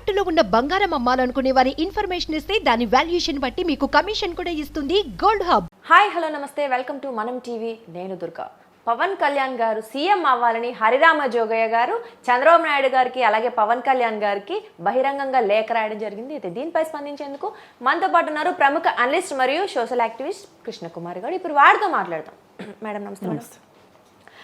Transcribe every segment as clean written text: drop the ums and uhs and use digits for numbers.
తాకట్టులో ఉన్న బంగారం అమ్మాలనుకునే వారి ఇన్ఫర్మేషన్ ఇస్తే దాని వాల్యుయేషన్ బట్టి మీకు కమిషన్ కూడా ఇస్తుంది గోల్డ్ హబ్. హాయ్ హలో నమస్తే, వెల్కమ్ టు మనం టీవీ. నేను దుర్గా. పవన్ కళ్యాణ్ గారు సీఎం అవ్వాలని హరిరామ జోగయ్య గారు చంద్రబాబు నాయుడు గారికి అలాగే పవన్ కళ్యాణ్ గారికి బహిరంగంగా లేఖ రాయడం జరిగింది. అయితే దీనిపై స్పందించేందుకు మనతో పాటు ఉన్నారు ప్రముఖ అనలిస్ట్ మరియు సోషల్ యాక్టివిస్ట్ కృష్ణకుమారి గారు. ఇప్పుడు వారితో మాట్లాడతాం. మేడం నమస్తే. నమస్తే.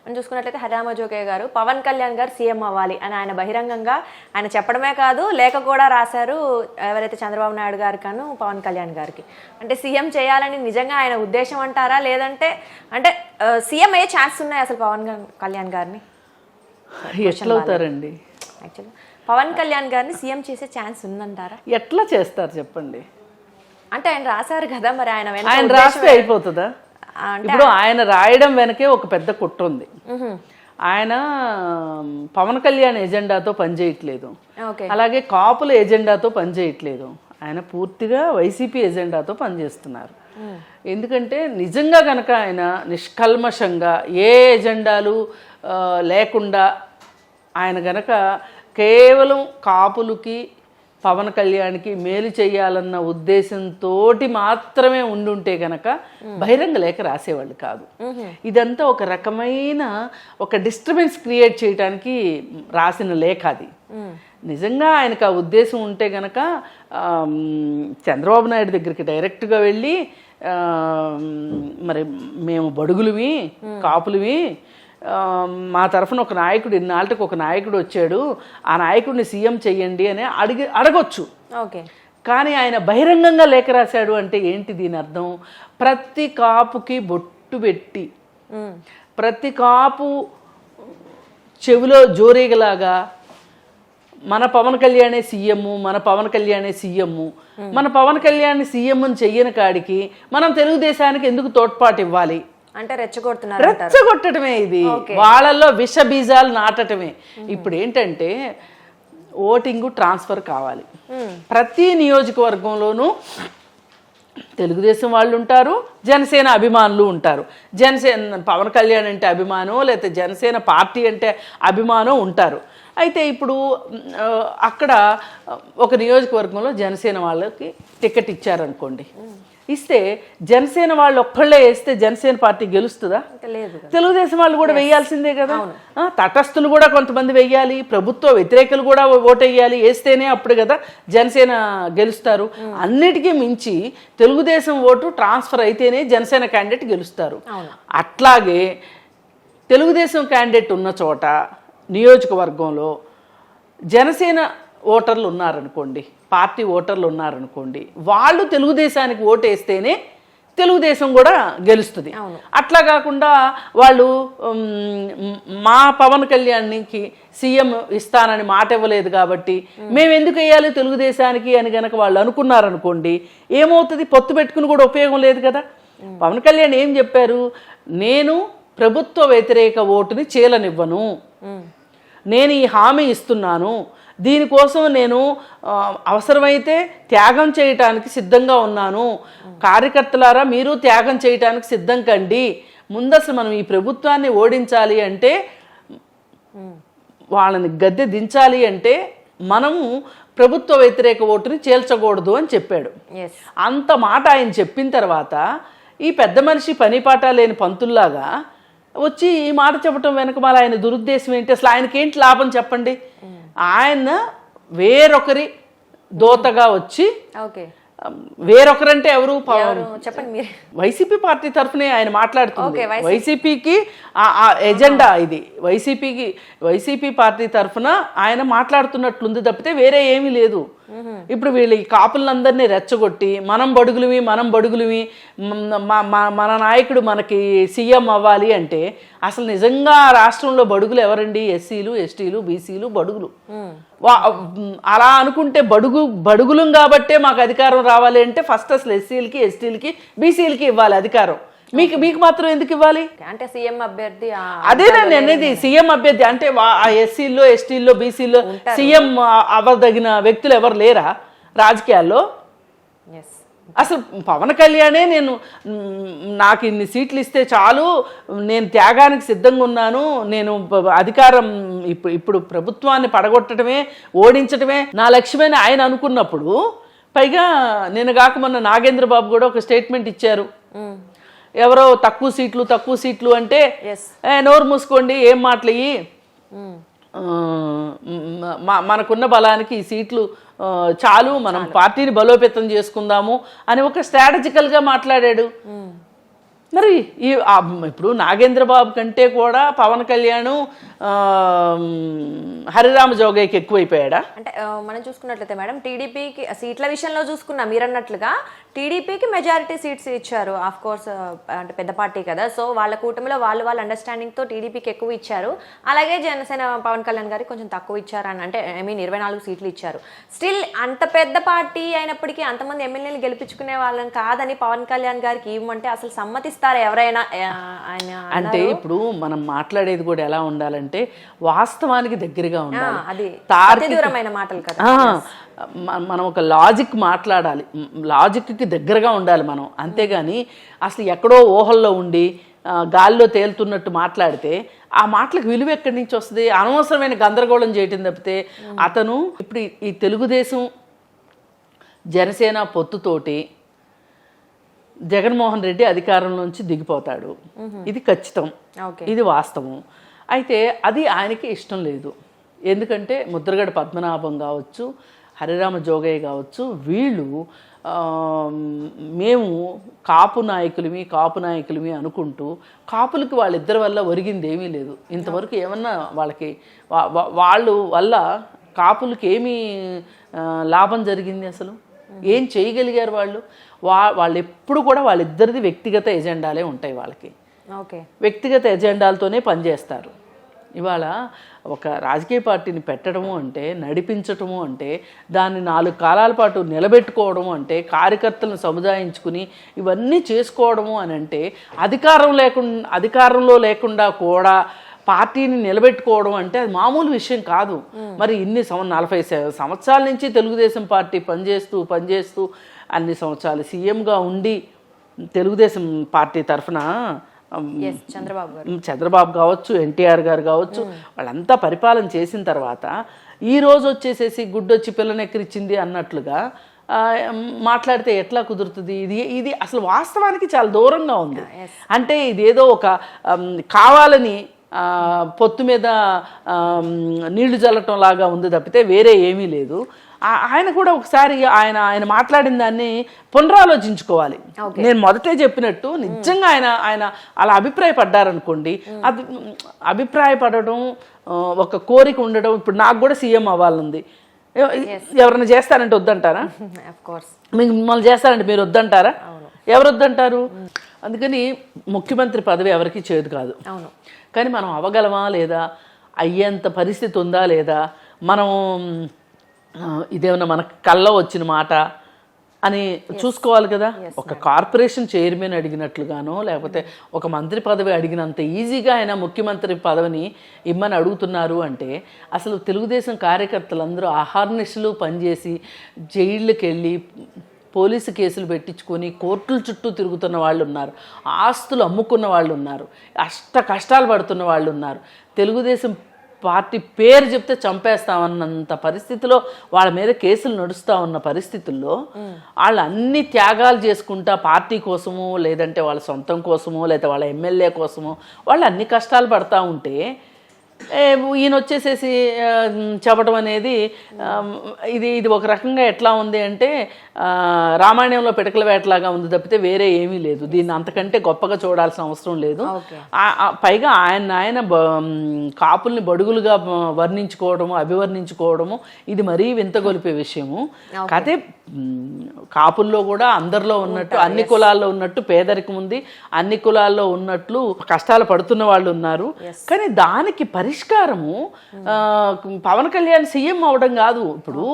మనం చూసుకున్నట్లయితే హరిరామ జోగయ్య గారు పవన్ కళ్యాణ్ గారు సీఎం అవ్వాలి అని ఆయన బహిరంగంగా ఆయన చెప్పడమే కాదు లేఖ కూడా రాశారు ఎవరైతే చంద్రబాబు నాయుడు గారికి అను పవన్ కళ్యాణ్ గారికి. అంటే సీఎం చేయాలని నిజంగా ఆయన ఉద్దేశం అంటారా, లేదంటే అంటే సీఎం అయ్యే ఛాన్స్ ఉన్నాయి అసలు పవన్ కళ్యాణ్ గారిని? ఎట్లా అవుతారండి? యాక్చువల్లీ పవన్ కళ్యాణ్ గారిని సీఎం చేసే ఛాన్స్ ఉందంటారా? ఎట్లా చేస్తారు చెప్పండి? అంటే ఆయన రాశారు కదా, మరి ఆయన రాస్తే అయిపోతుందా? ఇప్పుడు ఆయన రాయడం వెనకే ఒక పెద్ద కుట్ర ఉంది. ఆయన పవన్ కళ్యాణ్ ఎజెండాతో పనిచేయట్లేదు, అలాగే కాపుల ఎజెండాతో పనిచేయట్లేదు. ఆయన పూర్తిగా వైసీపీ ఎజెండాతో పనిచేస్తున్నారు. ఎందుకంటే నిజంగా కనుక ఆయన నిష్కల్మషంగా ఏ ఎజెండాలు లేకుండా ఆయన గనక కేవలం కాపులకి పవన్ కళ్యాణ్కి మేలు చేయాలన్న ఉద్దేశంతో మాత్రమే ఉండుంటే గనక బహిరంగ లేఖ రాసేవాళ్ళు కాదు. ఇదంతా ఒక రకమైన ఒక డిస్టర్బెన్స్ క్రియేట్ చేయడానికి రాసిన లేఖ అది. నిజంగా ఆయనకు ఆ ఉద్దేశం ఉంటే గనక చంద్రబాబు నాయుడు దగ్గరికి డైరెక్ట్గా వెళ్ళి మరి మేము బడుగులువి కాపులువి, మా తరఫున ఒక నాయకుడు ఇన్నాళ్ళకి ఒక నాయకుడు వచ్చాడు, ఆ నాయకుడిని సీఎం చెయ్యండి అని అడగొచ్చు. కానీ ఆయన బహిరంగంగా లేఖ రాశాడు అంటే ఏంటి దీని అర్థం? ప్రతి కాపుకి బొట్టు పెట్టి ప్రతి కాపు చెవిలో జోరేగలాగా మన పవన్ కళ్యాణే సీఎం, మన పవన్ కళ్యాణే సీఎం, మన పవన్ కళ్యాణ్ సీఎం అని చెయ్యని కాడికి మనం తెలుగుదేశానికి ఎందుకు తోడ్పాటు ఇవ్వాలి అంటే రెచ్చగొట్టడమే. ఇది వాళ్ళల్లో విష బీజాలు నాటటమే. ఇప్పుడు ఏంటంటే ఓటింగ్ ట్రాన్స్ఫర్ కావాలి. ప్రతి నియోజకవర్గంలోనూ తెలుగుదేశం వాళ్ళు ఉంటారు, జనసేన అభిమానులు ఉంటారు. జనసేన పవన్ కళ్యాణ్ అంటే అభిమానం, లేకపోతే జనసేన పార్టీ అంటే అభిమానం ఉంటారు. అయితే ఇప్పుడు అక్కడ ఒక నియోజకవర్గంలో జనసేన వాళ్ళకి టికెట్ ఇచ్చారనుకోండి, ఇస్తే జనసేన వాళ్ళు ఒక్కళ్ళే వేస్తే జనసేన పార్టీ గెలుస్తుందా? తెలుగుదేశం వాళ్ళు కూడా వేయాల్సిందే కదా. తటస్థులు కూడా కొంతమంది వెయ్యాలి, ప్రభుత్వ వ్యతిరేకులు కూడా ఓటేయాలి, వేస్తేనే అప్పుడు కదా జనసేన గెలుస్తారు. అన్నిటికీ మించి తెలుగుదేశం ఓటు ట్రాన్స్ఫర్ అయితేనే జనసేన క్యాండిడేట్ గెలుస్తారు. అట్లాగే తెలుగుదేశం క్యాండిడేట్ ఉన్న చోట నియోజకవర్గంలో జనసేన ఓటర్లు ఉన్నారనుకోండి, పార్టీ ఓటర్లు ఉన్నారనుకోండి, వాళ్ళు తెలుగుదేశానికి ఓటేస్తేనే తెలుగుదేశం కూడా గెలుస్తుంది. అట్లా కాకుండా వాళ్ళు మా పవన్ కళ్యాణ్కి సీఎం ఇస్తానని మాట ఇవ్వలేదు కాబట్టి మేము ఎందుకు వేయాలి తెలుగుదేశానికి అని కనుక వాళ్ళు అనుకున్నారనుకోండి, ఏమవుతుంది? పొత్తు పెట్టుకుని కూడా ఉపయోగం లేదు కదా. పవన్ కళ్యాణ్ ఏం చెప్పారు? నేను ప్రభుత్వ వ్యతిరేక ఓటుని చీలనివ్వను, నేను ఈ హామీ ఇస్తున్నాను, దీనికోసం నేను అవసరమైతే త్యాగం చేయటానికి సిద్ధంగా ఉన్నాను, కార్యకర్తలారా మీరు త్యాగం చేయటానికి సిద్ధం కండి. ముందు అసలు మనం ఈ ప్రభుత్వాన్ని ఓడించాలి అంటే, వాళ్ళని గద్దె దించాలి అంటే మనము ప్రభుత్వ వ్యతిరేక ఓటుని చేల్చకూడదు అని చెప్పాడు. అంత మాట ఆయన చెప్పిన తర్వాత ఈ పెద్ద మనిషి పని పాట లేని పంతుల్లాగా వచ్చి ఈ మాట చెప్పడం వెనక మళ్ళీ ఆయన దురుద్దేశం ఏంటి? అసలు ఆయనకేంటి లాభం చెప్పండి? ఆయన వేరొకరి దోతగా వచ్చి, వేరొకరంటే ఎవరు? చెప్పండి. వైసీపీ పార్టీ తరఫునే ఆయన మాట్లాడుతుంది. వైసీపీకి ఎజెండా ఇది. వైసీపీ పార్టీ తరఫున ఆయన మాట్లాడుతున్నట్లుంది తప్పితే వేరే ఏమీ లేదు. ఇప్పుడు వీళ్ళు ఈ కాపులందరినీ రెచ్చగొట్టి మనం బడుగులువి మన నాయకుడు మనకి సీఎం అవ్వాలి అంటే అసలు నిజంగా రాష్ట్రంలో బడుగులు ఎవరండి? ఎస్సీలు, ఎస్టీలు, బీసీలు బడుగులు. అలా అనుకుంటే బడుగులం కాబట్టే మాకు అధికారం రావాలి అంటే ఫస్ట్ అసలు ఎస్సీలకి, ఎస్టీలకి, బీసీలకి ఇవ్వాలి అధికారం. మీకు మాత్రం ఎందుకు ఇవ్వాలి? అంటే సీఎం అభ్యర్థి అదేనండి అనేది. సీఎం అభ్యర్థి అంటే ఆ ఎస్సీల్లో, ఎస్టీల్లో, బీసీల్లో సీఎం అవ్వదగిన వ్యక్తులు ఎవరు లేరా రాజకీయాల్లో? అసలు పవన్ కళ్యాణే నాకు ఇన్ని సీట్లు ఇస్తే చాలు, నేను త్యాగానికి సిద్ధంగా ఉన్నాను, నేను అధికారం ఇప్పుడు ప్రభుత్వాన్ని పడగొట్టడమే ఓడించడమే నా లక్ష్యమని ఆయన అనుకున్నప్పుడు, పైగా నేను కాక మొన్న నాగేంద్ర బాబు కూడా ఒక స్టేట్మెంట్ ఇచ్చారు. ఎవరో తక్కువ సీట్లు అంటే నోరు మూసుకోండి, ఏం మాటలయ్యి, మనకున్న బలానికి ఈ సీట్లు చాలు, మనం పార్టీని బలోపేతం చేసుకుందాము అని ఒక స్ట్రాటజికల్గా మాట్లాడాడు. మరి ఇప్పుడు నాగేంద్ర బాబు కంటే కూడా పవన్ కళ్యాణ్ హరిరామ జోగయ్యకి ఎక్కువైపోయాడా? అంటే మనం చూసుకున్నట్లయితే మేడం, టీడీపీకి సీట్ల విషయంలో చూసుకున్నా మీరు అన్నట్లుగా టీడీపీకి మెజారిటీ సీట్స్ ఇచ్చారు. ఆఫ్ కోర్స్ అంటే పెద్ద పార్టీ కదా, సో వాళ్ళ కూటమిలో వాళ్ళ అండర్స్టాండింగ్తో టీడీపీకి ఎక్కువ ఇచ్చారు. అలాగే జనసేన పవన్ కళ్యాణ్ గారికి కొంచెం తక్కువ ఇచ్చారు అని, అంటే 24 సీట్లు ఇచ్చారు. స్టిల్ అంత పెద్ద పార్టీ అయినప్పటికీ అంతమంది ఎమ్మెల్యేలు గెలిపించుకునే వాళ్ళని కాదని పవన్ కళ్యాణ్ గారికి ఇవ్వమంటే అసలు సమ్మతిస్తారా ఎవరైనా? ఆయన అంటే ఇప్పుడు మనం మాట్లాడేది కూడా ఎలా ఉండాలంటే వాస్తవానికి దగ్గరగా ఉండాలి, అది తారతమ్యమైన మాటలు కదా. మనం ఒక లాజిక్ మాట్లాడాలి, లాజిక్కి దగ్గరగా ఉండాలి మనం. అంతేగాని అసలు ఎక్కడో ఊహల్లో ఉండి గాల్లో తేలుతున్నట్టు మాట్లాడితే ఆ మాటలకు విలువ ఎక్కడి నుంచి వస్తుంది? అనవసరమైన గందరగోళం చేయటం తప్పితే. అతను ఇప్పుడు ఈ తెలుగుదేశం జనసేన పొత్తుతోటి జగన్మోహన్ రెడ్డి అధికారంలోంచి దిగిపోతాడు, ఇది ఖచ్చితం, ఇది వాస్తవం. అయితే అది ఆయనకి ఇష్టం లేదు. ఎందుకంటే ముద్రగడ పద్మనాభం కావచ్చు, హరిరామ జోగయ్య కావచ్చు, వీళ్ళు మేము కాపు నాయకులమి అనుకుంటూ కాపులకి వాళ్ళిద్దరి వల్ల ఒరిగింది ఏమీ లేదు ఇంతవరకు. ఏమన్నా వాళ్ళకి వాళ్ళు వల్ల కాపులకి ఏమీ లాభం జరిగింది? అసలు ఏం చేయగలిగారు వాళ్ళు? వాళ్ళు ఎప్పుడు కూడా వాళ్ళిద్దరిది వ్యక్తిగత ఎజెండాలే ఉంటాయి వాళ్ళకి. వ్యక్తిగత ఎజెండాలతోనే పనిచేస్తారు. ఇవాళ ఒక రాజకీయ పార్టీని పెట్టడము అంటే, నడిపించటము అంటే, దాన్ని 4 కాలాల పాటు నిలబెట్టుకోవడము అంటే, కార్యకర్తలను సముదాయించుకుని ఇవన్నీ చేసుకోవడము అని అంటే, అధికారంలో లేకుండా కూడా పార్టీని నిలబెట్టుకోవడం అంటే అది మామూలు విషయం కాదు. మరి 40 సంవత్సరాల నుంచి తెలుగుదేశం పార్టీ పనిచేస్తూ అన్ని సంవత్సరాలు సీఎంగా ఉండి తెలుగుదేశం పార్టీ తరఫున చంద్రబాబు కావచ్చు, ఎన్టీఆర్ గారు కావచ్చు, వాళ్ళంతా పరిపాలన చేసిన తర్వాత ఈరోజు వచ్చేసేసి గుడ్డొచ్చి పిల్లనెక్కరిచ్చింది అన్నట్లుగా మాట్లాడితే ఎట్లా కుదురుతుంది? ఇది అసలు వాస్తవానికి చాలా దూరంగా ఉంది. అంటే ఇదేదో ఒక కావాలని పొత్తు మీద నీళ్లు చల్లటం లాగా ఉంది తప్పితే వేరే ఏమీ లేదు. ఆయన కూడా ఒకసారి ఆయన మాట్లాడిన దాన్ని పునరాలోచించుకోవాలి. నేను మొదటే చెప్పినట్టు నిజంగా ఆయన అలా అభిప్రాయపడ్డారనుకోండి, అది అభిప్రాయపడడం, ఒక కోరిక ఉండడం. ఇప్పుడు నాకు కూడా సీఎం అవ్వాలంది. ఎవరైనా చేస్తారంటే వద్దంటారా? మిమ్మల్ని చేస్తారంటే మీరు వద్దంటారా? ఎవరు వద్దంటారు? అందుకని ముఖ్యమంత్రి పదవి ఎవరికి చేదు కాదు. కానీ మనం అవ్వగలమా లేదా, అయ్యేంత పరిస్థితి ఉందా లేదా, మనం ఇదేమన్నా మన కళ్ళలో వచ్చిన మాట అని చూసుకోవాలి కదా. ఒక కార్పొరేషన్ చైర్మన్ అడిగినట్లుగానో లేకపోతే ఒక మంత్రి పదవి అడిగినంత ఈజీగా ఆయన ముఖ్యమంత్రి పదవిని ఇమ్మని అడుగుతున్నారు అంటే, అసలు తెలుగుదేశం కార్యకర్తలందరూ అహర్నిశలు పనిచేసి జైళ్ళకి వెళ్ళి పోలీసు కేసులు పెట్టించుకొని కోర్టుల చుట్టూ తిరుగుతున్న వాళ్ళు ఉన్నారు, ఆస్తులు అమ్ముకున్న వాళ్ళు ఉన్నారు, కష్టాలు పడుతున్న వాళ్ళు ఉన్నారు. తెలుగుదేశం పార్టీ పేరు చెప్తే చంపేస్తామన్నంత పరిస్థితిలో వాళ్ళ మీద కేసులు నడుస్తూ ఉన్న పరిస్థితుల్లో వాళ్ళు అన్ని త్యాగాలు చేసుకుంటా పార్టీ కోసమో లేదంటే వాళ్ళ సొంతం కోసమో లేదా వాళ్ళ ఎమ్మెల్యే కోసమో వాళ్ళు అన్ని కష్టాలు పడతా ఉంటే ఈయన వచ్చేసేసి చెప్పడం అనేది ఇది ఒక రకంగా ఎట్లా ఉంది అంటే రామాయణంలో పిడకల వేటలాగా ఉంది తప్పితే వేరే ఏమీ లేదు. దీన్ని అంతకంటే గొప్పగా చూడాల్సిన అవసరం లేదు. పైగా ఆయన కాపుల్ని బడుగులుగా వర్ణించుకోవడము, అభివర్ణించుకోవడము ఇది మరీ వింతగొలిపే విషయము. కాకపోతే కాపుల్లో కూడా అందరిలో ఉన్నట్టు, అన్ని కులాల్లో ఉన్నట్టు పేదరికం ఉంది, అన్ని కులాల్లో ఉన్నట్లు కష్టాలు పడుతున్న వాళ్ళు ఉన్నారు. కానీ దానికి పరిష్కారము పవన్ కళ్యాణ్ సీఎం అవడం కాదు. ఇప్పుడు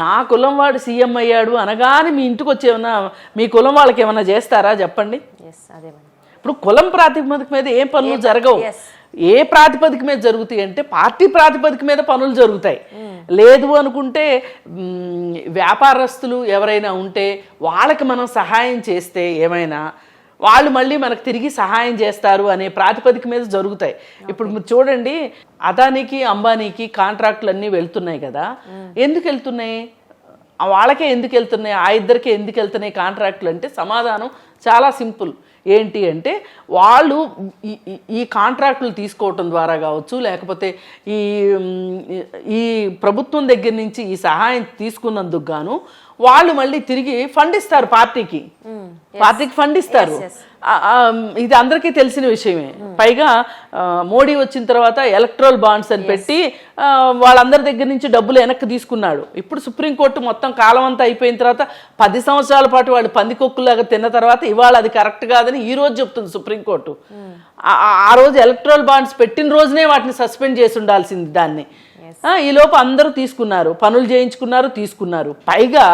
నా కులం వాడు సీఎం అయ్యాడు అనగానే మీ ఇంటికి వచ్చి ఏమన్నా మీ కులం వాళ్ళకి ఏమన్నా చేస్తారా చెప్పండి? ఇప్పుడు కులం ప్రాతిపదిక మీద ఏం పనులు జరగవు. yes. ఏ ప్రాతిపదిక మీద జరుగుతాయి అంటే పార్టీ ప్రాతిపదిక మీద పనులు జరుగుతాయి. లేదు అనుకుంటే వ్యాపారస్తులు ఎవరైనా ఉంటే వాళ్ళకి మనం సహాయం చేస్తే ఏమైనా వాళ్ళు మళ్ళీ మనకు తిరిగి సహాయం చేస్తారు అనే ప్రాతిపదిక మీద జరుగుతాయి. ఇప్పుడు మీరు చూడండి, అదానికి అంబానీకి కాంట్రాక్టులు అన్నీ వెళ్తున్నాయి కదా. ఎందుకు వెళ్తున్నాయి? వాళ్ళకే ఎందుకు వెళ్తున్నాయి, ఆ ఇద్దరికే ఎందుకు వెళ్తున్నాయి కాంట్రాక్టులు అంటే సమాధానం చాలా సింపుల్. ఏంటి అంటే వాళ్ళు ఈ కాంట్రాక్టులు తీసుకోవటం ద్వారా కావచ్చు, లేకపోతే ఈ ప్రభుత్వం దగ్గర నుంచి ఈ సహాయం తీసుకున్నందుకు గాను వాళ్ళు మళ్ళీ తిరిగి ఫండ్ ఇస్తారు పార్టీకి ఫండ్ ఇస్తారు. ఇది అందరికీ తెలిసిన విషయమే. పైగా మోడీ వచ్చిన తర్వాత ఎలక్ట్రల్ బాండ్స్ అని పెట్టి వాళ్ళందరి దగ్గర నుంచి డబ్బులు వెనక్కి తీసుకున్నాడు. ఇప్పుడు సుప్రీంకోర్టు మొత్తం కాలం అంతా అయిపోయిన తర్వాత 10 సంవత్సరాల పాటు వాళ్ళు పందికొక్కులాగా తిన్న తర్వాత ఇవాళ అది కరెక్ట్ కాదని ఈ రోజు చెప్తుంది సుప్రీంకోర్టు. ఆ రోజు ఎలక్ట్రల్ బాండ్స్ పెట్టిన రోజునే వాటిని సస్పెండ్ చేసి ఉండాల్సింది దాన్ని. ఈ లోపు అందరూ తీసుకున్నారు, పనులు చేయించుకున్నారు, తీసుకున్నారు. పైగా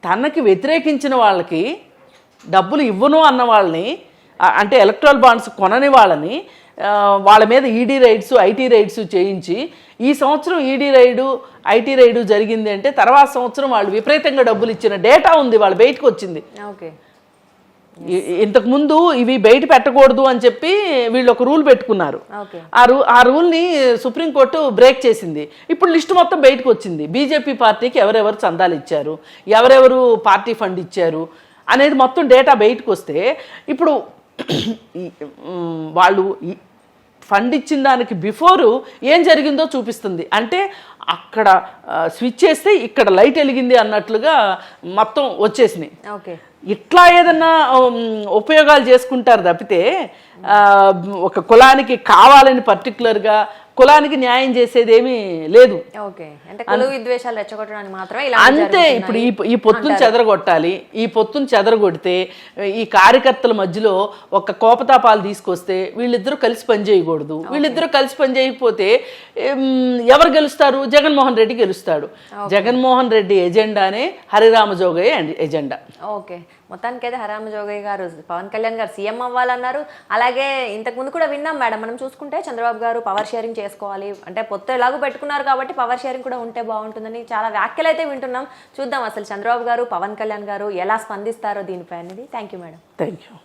తనకి వ్యతిరేకించిన వాళ్ళకి డబ్బులు ఇవ్వను అన్న వాళ్ళని, అంటే ఎలక్ట్రల్ బాండ్స్ కొనని వాళ్ళని వాళ్ళ మీద ఈడీ రైడ్స్, ఐటీ రైడ్స్ చేయించి ఈ సంవత్సరం ఈడీ రైడు, ఐటీ రైడు జరిగింది అంటే తర్వాత సంవత్సరం వాళ్ళు విపరీతంగా డబ్బులు ఇచ్చిన డేటా ఉంది, వాళ్ళు బయటకు వచ్చింది. ఓకే, ఇంతకు ముందు ఇవి బయట పెట్టకూడదు అని చెప్పి వీళ్ళు ఒక రూల్ పెట్టుకున్నారు. ఆ రూల్ని సుప్రీంకోర్టు బ్రేక్ చేసింది. ఇప్పుడు లిస్టు మొత్తం బయటకు వచ్చింది. బీజేపీ పార్టీకి ఎవరెవరు చందాలు ఇచ్చారు, ఎవరెవరు పార్టీ ఫండ్ ఇచ్చారు అనేది మొత్తం డేటా బయటకు వస్తే ఇప్పుడు వాళ్ళు ఫండ్ ఇచ్చిన దానికి బిఫోరు ఏం జరిగిందో చూపిస్తుంది. అంటే అక్కడ స్విచ్ చేస్తే ఇక్కడ లైట్ వెలిగింది అన్నట్లుగా మొత్తం వచ్చేసినాయి. ఇట్లా ఏదన్నా ఉపయోగాలు చేసుకుంటారు తప్పితే ఒక కులానికి కావాలని పర్టికులర్గా కులానికి న్యాయం చేసేది ఏమీ లేదు. అంతే. ఇప్పుడు ఈ పొత్తును చెదరగొట్టాలి. ఈ పొత్తును చెదరగొడితే ఈ కార్యకర్తల మధ్యలో ఒక కోపతాపాలు తీసుకొస్తే వీళ్ళిద్దరూ కలిసి పనిచేయకూడదు. వీళ్ళిద్దరూ కలిసి పనిచేయకపోతే ఎవరు గెలుస్తారు? జగన్మోహన్ రెడ్డి గెలుస్తాడు. జగన్మోహన్ రెడ్డి ఎజెండానే హరిరామ జోగయ్య ఎజెండా. ఓకే, మొత్తానికైతే హరిరామ జోగయ్య గారు పవన్ కళ్యాణ్ గారు సీఎం అవ్వాలన్నారు. అలాగే ఇంతకుముందు కూడా విన్నాం మేడం, మనం చూసుకుంటే చంద్రబాబు గారు పవర్ షేరింగ్ చేసుకోవాలి అంటే పొత్తు ఎలాగో పెట్టుకున్నారు కాబట్టి పవర్ షేరింగ్ కూడా ఉంటే బాగుంటుందని చాలా వ్యాఖ్యలు అయితే వింటున్నాం. చూద్దాం అసలు చంద్రబాబు గారు, పవన్ కళ్యాణ్ గారు ఎలా స్పందిస్తారో దీనిపై అనేది. Thank you madam. Thank you.